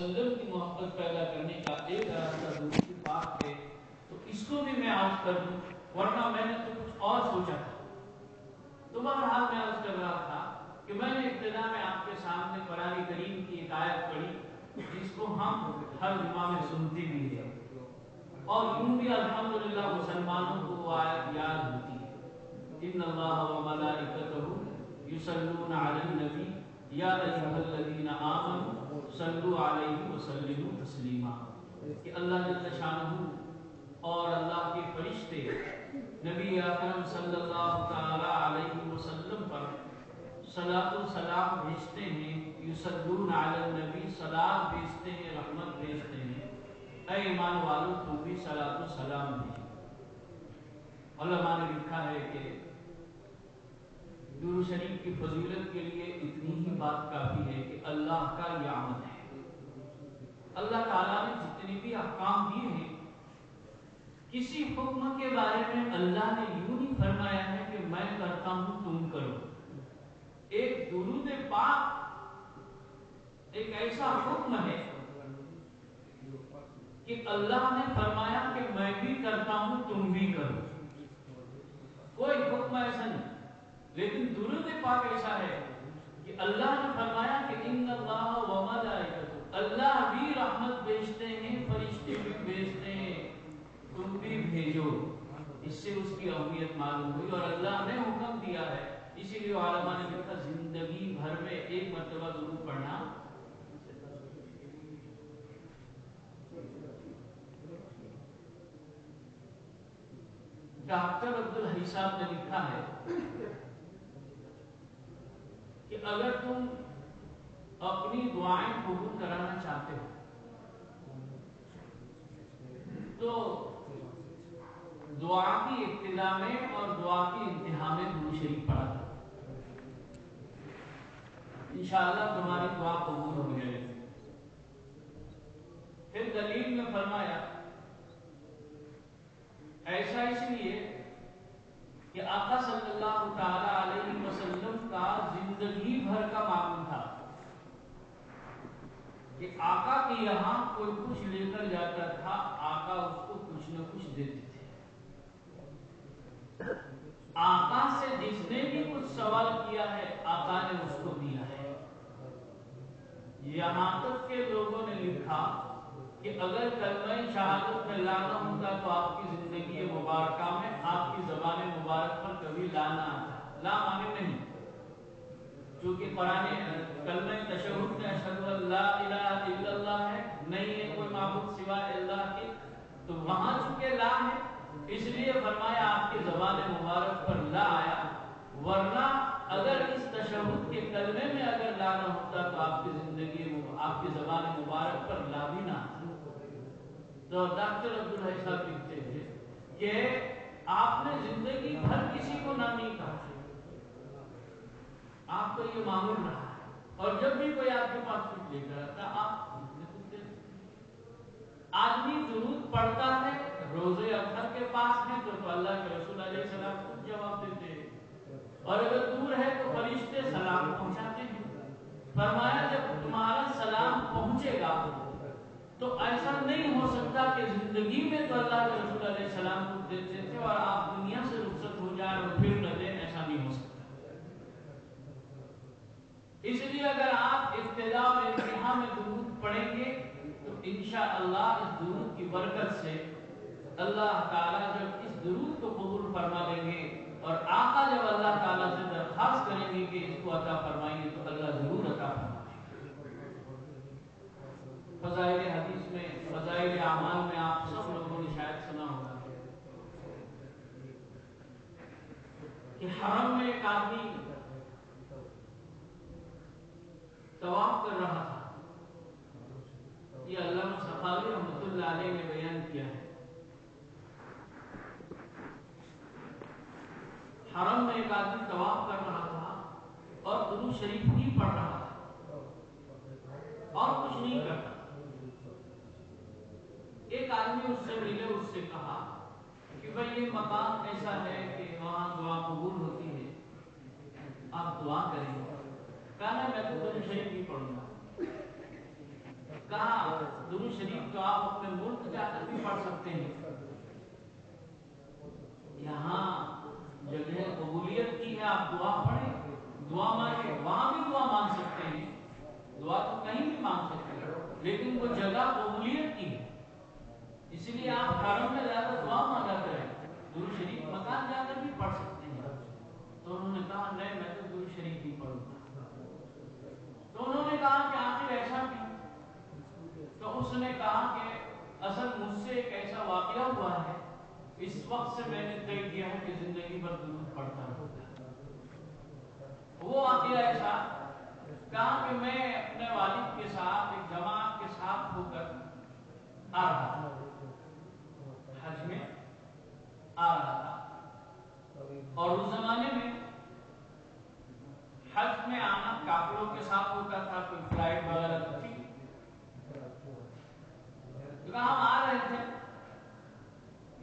وسلم کی محبت پیدا کرنے کا ایک راستہ درود پاک ہے، تو اس کو بھی میں عرض کر دوں، ورنہ میں نے تو کچھ اور سوچا تھا۔ تو بہرحال میں عرض کر رہا تھا کہ میں نے ابتدا میں آپ کے سامنے قرآن کریم کی ایک آیت پڑھی جس کو ہم ہر جمعہ میں سنتے بھی ہیں، اور یوں بھی الحمدللہ مسلمانوں کو وہ آیت یاد ہوتی ہے، ان اللہ و ملائکتہ یصلون علی النبی یا ایھا الذین آمنوا صلوا علیہ وسلموا تسلیما، کہ اللہ جل شانہ اور اللہ کے فرشتے نبی اکرم صلی اللہ تعالی علیہ وسلم پر صلاۃ و سلام بھیجتے ہیں، یصلون علی النبی، صلاۃ بھیجتے ہیں، رحمت بھیجتے ہیں، اے ایمان والو تم بھی صلاۃ و سلام بھیجو۔ علماء نے لکھا ہے کہ درود شریف کی فضیلت کے لیے اتنی ہی بات کافی ہے کہ اللہ کا یہ عمل ہے۔ اللہ تعالیٰ نے جتنے بھی احکام دیے ہیں، کسی حکم کے بارے میں اللہ نے یوں نہیں فرمایا ہے کہ میں کرتا ہوں تم کرو۔ ایک درود پاک ایک ایسا حکم ہے کہ اللہ نے فرمایا کہ میں بھی کرتا ہوں تم بھی کرو، کوئی حکم ایسا نہیں۔ لیکن درود پاک ایسا ہے کہ اللہ نے فرمایا کہ ان اللہ و ملائکتہ، اللہ بھی رحمت بھیجتے ہیں، فرشتے بھی بھیجتے ہیں، تم بھی بھیجو۔ اس سے اس کی اہمیت معلوم ہوئی، اور اللہ نے حکم دیا ہے، اسی لیے علماء نے لکھا زندگی بھر میں ایک مرتبہ درود پڑھنا۔ ڈاکٹر عبدالحی صاحب نے لکھا ہے کہ اگر تم اپنی دعائیں قبول کرانا چاہتے ہو تو دعا کی ابتدا میں اور دعا کی انتہا میں درود شریف پڑھا کرو، انشاءاللہ تمہاری دعا قبول ہو جائے گی۔ پھر دلیل میں فرمایا ایسا اس لیے کہ آقا صلی اللہ تعالی علیہ وسلم کا زندگی بھر کا معمول تھا کہ آقا کے یہاں کوئی کچھ لے کر جاتا تھا، آقا اس کو کچھ نہ کچھ دیتے تھے۔ آقا سے جس نے بھی کچھ سوال کیا ہے آقا نے اس کو دیا ہے، یہاں تک کہ لوگوں نے لکھا کہ اگر کلمہ شہادت میں لانا ہوتا تو آپ کی زندگی مبارکہ میں آپ کی زبان مبارک پر کبھی لانا آتا، لا مانے نہیں، چونکہ قرآن کلمہ تشہد میں اشہد ان لا الہ الا اللہ ہے، نہیں ہے کوئی معبود سوائے اللہ کے، تو وہاں چونکہ لا ہے اس لیے فرمایا آپ کی زبان مبارک پر لا آیا، ورنہ اگر اس تشہد کے کلمے میں اگر لا نہ ہوتا تو آپ کی زندگی آپ کی زبان مبارک پر لا بھی نہ آتا۔ تو ڈاکٹر عبدالحی صاحب لکھتے تھے کہ آپ نے زندگی بھر کسی کو نہ نہیں کہا، آپ کو یہ معمول رہا ہے، اور جب بھی کوئی آپ کے پاس کچھ لے کر آتا آپ آدمی درود پڑھتا ہے، روزے اطہر کے پاس ہے تو اللہ کے رسول علیہ السلام خود جواب دیتے ہیں، اور اگر دور ہے تو فرشتے سلام پہنچاتے ہیں۔ فرمایا جب تمہارا سلام پہنچے گا تو ایسا نہیں ہو سکتا کہ زندگی میں تو اللہ کے رسول علیہ السلام کو دیتے تھے اور آپ دنیا سے رخصت ہو جائیں اور پھر نہ دیں، ایسا نہیں ہو سکتا۔ اس لیے اگر آپ ابتدا اور انتہا میں درود پڑھیں گے تو انشاءاللہ اس درود کی برکت سے اللہ تعالیٰ جب اس درود کو قبول فرما لیں گے اور آقا جب اللہ تعالیٰ سے درخواست کریں گے کہ اس کو عطا فرمائیں گے تو اللہ ضرور عطا فرمائیں گے۔ فضائل حدیث میں، فضائل اعمال میں آپ سب لوگوں نے شاید سنا ہوگا کہ حرم میں ایک آدمی طواف کر رہا تھا، یہ علامہ سخاوی رحمۃ اللہ علیہ نے بیان کیا ہے۔ حرم میں ایک آدمی طواف کر رہا تھا اور درود شریف ہی پڑھ رہا تھا اور کچھ نہیں کرتا۔ ایک آدمی اس سے ملے، اس سے کہا کہ بھئی یہ مقام ایسا ہے کہ وہاں دعا قبول ہوتی ہے، آپ دعا کریں۔ کہا میں تو درود شریف ہی پڑھوں گا۔ کہا درود شریف تو آپ اپنے ملک جا کر بھی پڑھ سکتے ہیں، یہاں جگہ قبولیت کی ہے، آپ دعا پڑھیں، دعا مانگیں، وہاں بھی دعا مانگ سکتے ہیں، دعا تو کہیں بھی مانگ سکتے ہیں، لیکن وہ جگہ قبولیت کی ہے، اس لیے آپ حرم میں زیادہ دعا مانگا کریں، درود شریف مکان جا کر بھی پڑھ سکتے ہیں۔ تو انہوں نے کہا نہیں میں تو درود شریف ہی پڑھوں گا۔ تو انہوں نے کہا کہ آخر ایسا کیوں؟ تو اس نے کہا کہ اصل مجھ سے ایک ایسا واقعہ ہوا ہے، اس وقت سے میں نے طے کیا ہے کہ زندگی بھر درود پڑھتا رہوں گا۔ وہ واقعہ ایسا کہا کہ میں اپنے والد کے ساتھ ایک جماعت کے ساتھ ہو کر آ رہا تھا، حج میں آ رہا تھا، اور اس زمانے میں حج میں آنا کافروں کے ساتھ ہوتا تھا، کوئی فلائٹ وغیرہ تو تھی، تو ہم آ رہے تھے،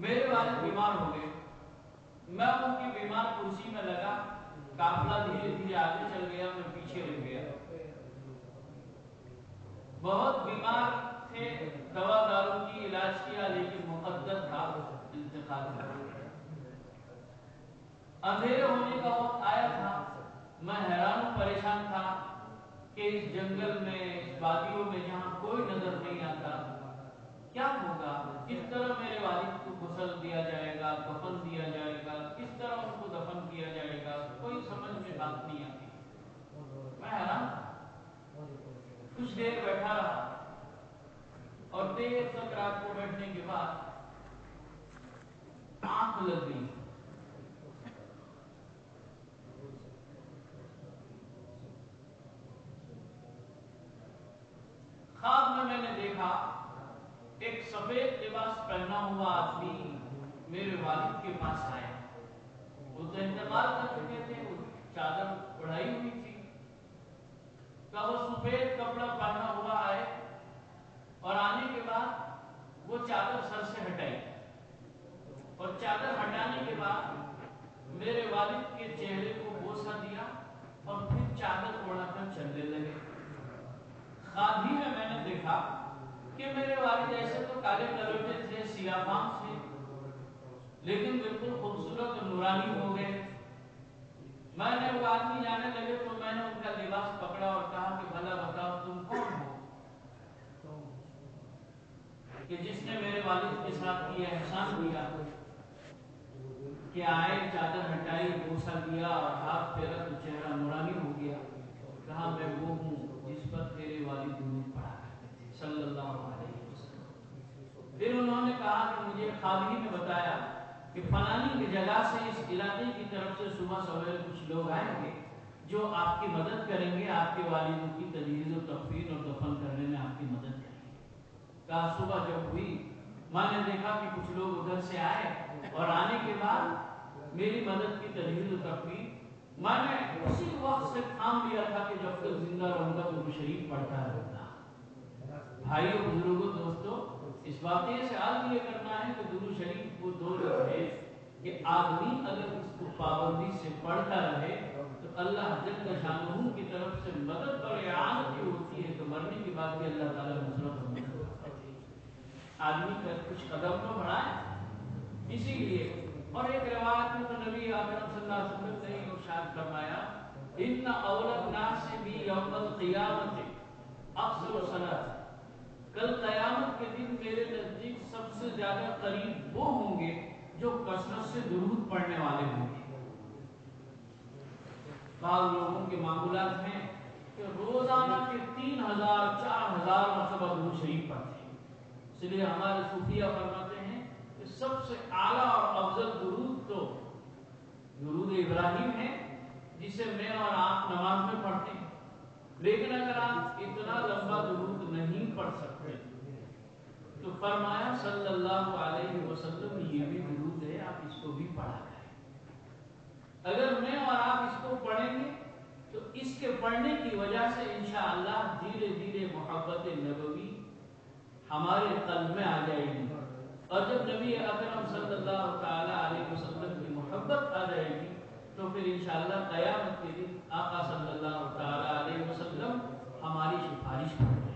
میرے والد بیمار ہو گئے، میں ان کی بیمار کرسی میں لگا، قافلہ دھیرے دھیرے آگے چل گیا، میں پیچھے رہ گیا، بہت بیمار تھے، دوا دارو کی علاج کیا، لیکن مقدر تھا انتقال کا۔ اندھیرے ہونے کا وقت آیا تھا، میں حیران و پریشان تھا کہ اس جنگل میں، اس وادیوں میں جہاں کوئی نظر نہیں آتا، کیا ہوگا، کس طرح میرے والد کو غسل دیا جائے گا، کفن دیا جائے گا، کس طرح ان کو دفن کیا جائے گا، کوئی سمجھ میں بات نہیں آتی، میں حیران تھا۔ کچھ دیر بیٹھا رہا، اور دیر تک رات کو بیٹھنے کے بعد آنکھ لگ گئی، خواب میں نے دیکھا ایک سفید لباس پہنا ہوا آدمی میرے والد کے پاس آیا، وہ تو انتقال کر چکے تھے، وہ چادر اڑائی ہوئی تھی، کہ وہ سفید کپڑا پہنا ہوا آئے، اور آنے کے بعد وہ چادر سر سے ہٹائی، اور چادر ہٹانے کے بعد میرے والد کے چہرے کو بوسہ دیا، اور پھر چادر اڑا کر چلنے لگے۔ خواب ہی میں نے دیکھا کہ میرے والد ایسے تو کالے کلوٹے تھے، سیاہ فام تھے، لیکن بالکل خوبصورت اور نورانی ہو گئے۔ میں نے وہ آدمی جانے لگے تو میں نے ان کا لباس پکڑا اور کہا کہ بھلا بتاؤ تم کون ہو کہ جس نے میرے والد کے ساتھ یہ احسان کیا کہ آئے، چادر ہٹائی، بوسہ دیا اور ہاتھ پھیرا تو چہرہ نورانی ہو گیا۔ کہا میں وہ ہوں جس پر تیرے والد درود پڑھا کرتے تھے صلی اللہ علیہ وسلم۔ پھر انہوں نے کہا کہ مجھے خواب ہی میں بتایا کہ فلانی کی جگہ سے، اس علاقے کی طرف سے صبح سویرے کچھ لوگ آئیں گے جو آپ کی مدد کریں گے، آپ کے والدوں کی تجہیز و تکفین اور دفن کرنے میں آپ کی مدد کریں گے۔ کہا صبح جب ہوئی میں نے دیکھا کہ کچھ لوگ ادھر سے آئے، اور آنے کے بعد میری مدد کی تجہیز و تکفین میں نے اسی وقت سے تھام لیا تھا کہ جب تک زندہ رہوں گا درود شریف پڑھتا رہوں گا۔ بھائیو، بزرگوں، دوستو، اس واقعے سے عالم یہ کرنا ہے کہ درود شریف وہ دو ہے کہ آدمی اگر اس کو پابندی سے پڑھتا رہے تو اللہ جل شانہ کی طرف سے مدد اور اعانت یہ ہوتی ہے کہ مرنے کے بعد بھی اللہ تعالیٰ نصرت و مدد کرتے ہیں۔ آدمی کا کچھ قدم تو بڑھائے، اسی لیے۔ اور ایک روایت میں تو نبی اکرم صلی اللہ علیہ وسلم نے ارشاد فرمایا ان اول الناس بی یوم القیامت اکثر الصلاۃ، کل قیامت کے دن میرے نزدیک سب سے زیادہ قریب وہ ہوں گے جو کثرت سے درود پڑھنے والے ہوں گے۔ بعض لوگوں کے معمولات ہیں کہ روزانہ کے 3000 4000 مرتبہ درود شریف پڑھتے ہیں، اس لیے ہمارے صوفیہ فرماتے ہیں کہ سب سے اعلیٰ اور افضل درود تو درود ابراہیم ہے، جسے میں اور آپ نماز میں پڑھتے ہیں، لیکن اگر آپ اتنا لمبا درود نہیں پڑھ سکتے تو فرمایا صلی اللہ علیہ وسلم یہ بھی درود ہے، آپ اس کو بھی پڑھا کریں۔ اگر میں اور آپ اس کو پڑھیں گے تو اس کے پڑھنے کی وجہ سے انشاءاللہ دھیرے دھیرے محبت نبوی ہمارے قلب میں آ جائے گی، اور جب نبی اکرم صلی اللہ تعالی علیہ وسلم کی محبت آ جائے گی تو پھر انشاءاللہ قیامت کے دن آقا صلی اللہ تعالی علیہ وسلم ہماری سفارش کریں گے۔